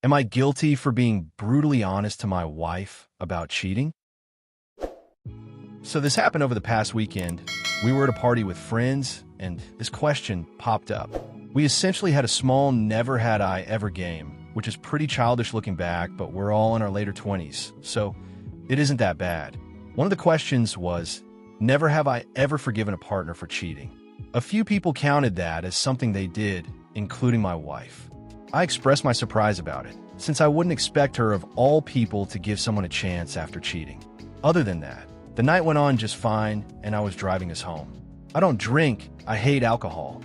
Am I guilty for being brutally honest to my wife about cheating? So this happened over the past weekend. We were at a party with friends, and this question popped up. We essentially had a small never had I ever game, which is pretty childish looking back, but we're all in our later 20s, so it isn't that bad. One of the questions was, never have I ever forgiven a partner for cheating. A few people counted that as something they did, including my wife. I expressed my surprise about it, since I wouldn't expect her of all people to give someone a chance after cheating. Other than that, the night went on just fine, and I was driving us home. I don't drink, I hate alcohol.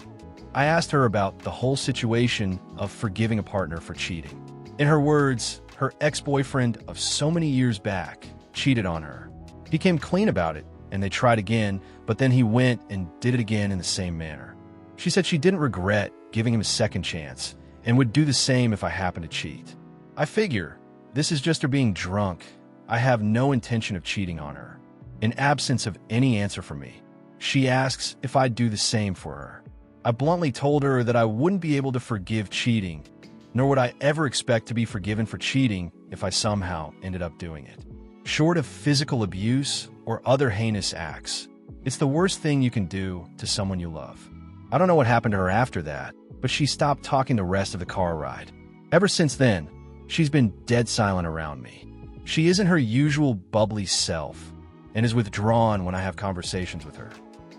I asked her about the whole situation of forgiving a partner for cheating. In her words, her ex-boyfriend of so many years back cheated on her. He came clean about it, and they tried again, but then he went and did it again in the same manner. She said she didn't regret giving him a second chance, and would do the same if I happened to cheat. I figure, this is just her being drunk. I have no intention of cheating on her. In absence of any answer from me, she asks if I'd do the same for her. I bluntly told her that I wouldn't be able to forgive cheating, nor would I ever expect to be forgiven for cheating if I somehow ended up doing it. Short of physical abuse or other heinous acts, it's the worst thing you can do to someone you love. I don't know what happened to her after that, but she stopped talking the rest of the car ride. Ever since then, she's been dead silent around me. She isn't her usual bubbly self and is withdrawn when I have conversations with her.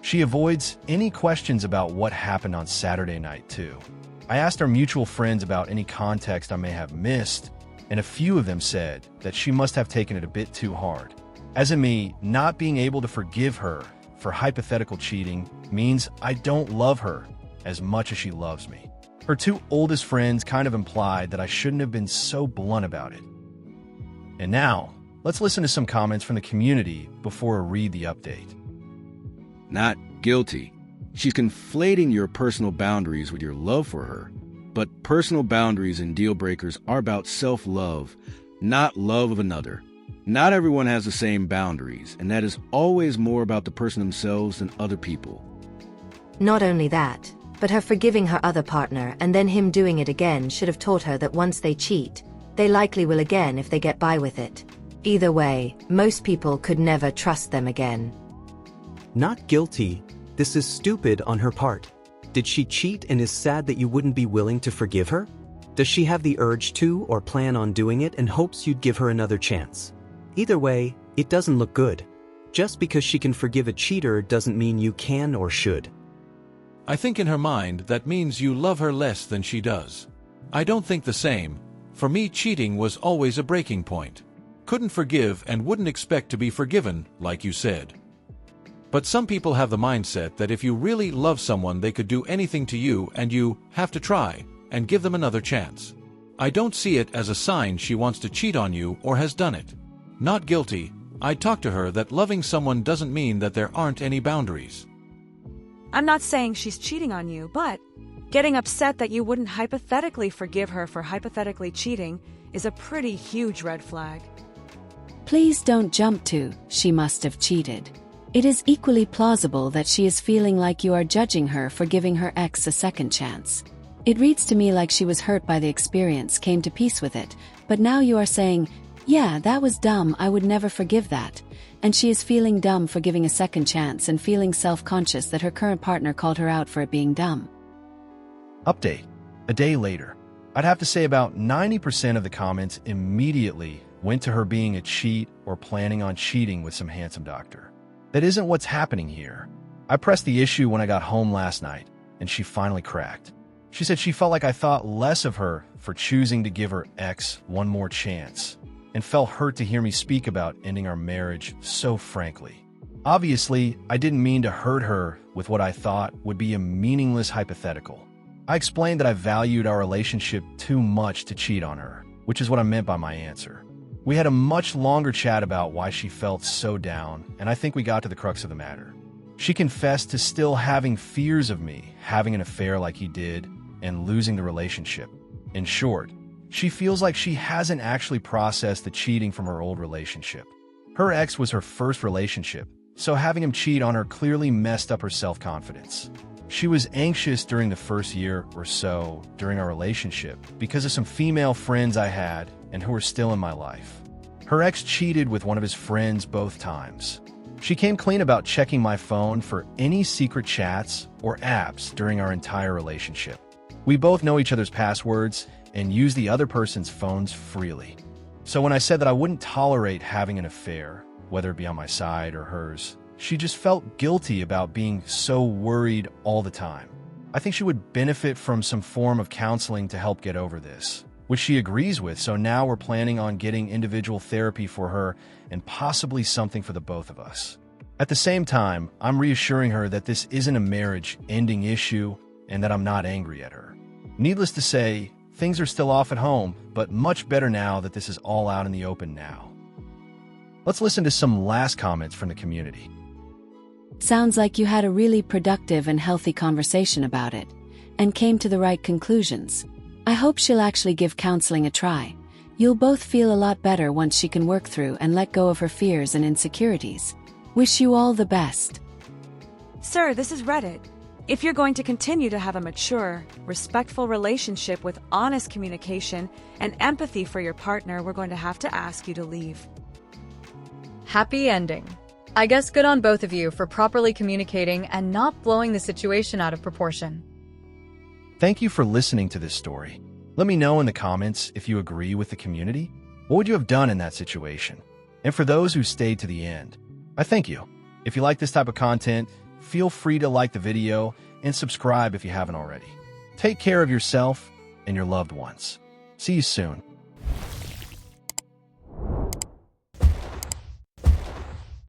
She avoids any questions about what happened on Saturday night, too. I asked our mutual friends about any context I may have missed, and a few of them said that she must have taken it a bit too hard. As in me, not being able to forgive her for hypothetical cheating means I don't love her as much as she loves me. Her two oldest friends kind of implied that I shouldn't have been so blunt about it. And now, let's listen to some comments from the community before I read the update. Not guilty. She's conflating your personal boundaries with your love for her. But personal boundaries and deal breakers are about self-love, not love of another. Not everyone has the same boundaries, and that is always more about the person themselves than other people. Not only that, but her forgiving her other partner and then him doing it again should have taught her that once they cheat, they likely will again if they get by with it. Either way, most people could never trust them again. Not guilty. This is stupid on her part. Did she cheat and is sad that you wouldn't be willing to forgive her? Does she have the urge to or plan on doing it and hopes you'd give her another chance? Either way, it doesn't look good. Just because she can forgive a cheater doesn't mean you can or should. I think in her mind that means you love her less than she does. I don't think the same. For me, cheating was always a breaking point. Couldn't forgive and wouldn't expect to be forgiven, like you said. But some people have the mindset that if you really love someone they could do anything to you and you have to try and give them another chance. I don't see it as a sign she wants to cheat on you or has done it. Not guilty. I talked to her that loving someone doesn't mean that there aren't any boundaries. I'm not saying she's cheating on you, but getting upset that you wouldn't hypothetically forgive her for hypothetically cheating is a pretty huge red flag. Please don't jump to, she must have cheated. It is equally plausible that she is feeling like you are judging her for giving her ex a second chance. It reads to me like she was hurt by the experience, came to peace with it, but now you are saying, yeah, that was dumb, I would never forgive that. And she is feeling dumb for giving a second chance and feeling self-conscious that her current partner called her out for it being dumb. Update. A day later. I'd have to say about 90% of the comments immediately went to her being a cheat or planning on cheating with some handsome doctor. That isn't what's happening here. I pressed the issue when I got home last night, and she finally cracked. She said she felt like I thought less of her for choosing to give her ex one more chance, and felt hurt to hear me speak about ending our marriage so frankly. Obviously, I didn't mean to hurt her with what I thought would be a meaningless hypothetical. I explained that I valued our relationship too much to cheat on her, which is what I meant by my answer. We had a much longer chat about why she felt so down, and I think we got to the crux of the matter. She confessed to still having fears of me having an affair like he did and losing the relationship. In short, she feels like she hasn't actually processed the cheating from her old relationship. Her ex was her first relationship, so having him cheat on her clearly messed up her self-confidence. She was anxious during the first year or so during our relationship because of some female friends I had and who were still in my life. Her ex cheated with one of his friends both times. She came clean about checking my phone for any secret chats or apps during our entire relationship. We both know each other's passwords and use the other person's phones freely. So when I said that I wouldn't tolerate having an affair, whether it be on my side or hers, she just felt guilty about being so worried all the time. I think she would benefit from some form of counseling to help get over this, which she agrees with, so now we're planning on getting individual therapy for her and possibly something for the both of us. At the same time, I'm reassuring her that this isn't a marriage-ending issue and that I'm not angry at her. Needless to say, things are still off at home, but much better now that this is all out in the open now. Let's listen to some last comments from the community. Sounds like you had a really productive and healthy conversation about it, and came to the right conclusions. I hope she'll actually give counseling a try. You'll both feel a lot better once she can work through and let go of her fears and insecurities. Wish you all the best. Sir, this is Reddit. If you're going to continue to have a mature, respectful relationship with honest communication and empathy for your partner, we're going to have to ask you to leave. Happy ending. I guess good on both of you for properly communicating and not blowing the situation out of proportion. Thank you for listening to this story. Let me know in the comments if you agree with the community. What would you have done in that situation? And for those who stayed to the end, I thank you. If you like this type of content, feel free to like the video and subscribe if you haven't already. Take care of yourself and your loved ones. See you soon.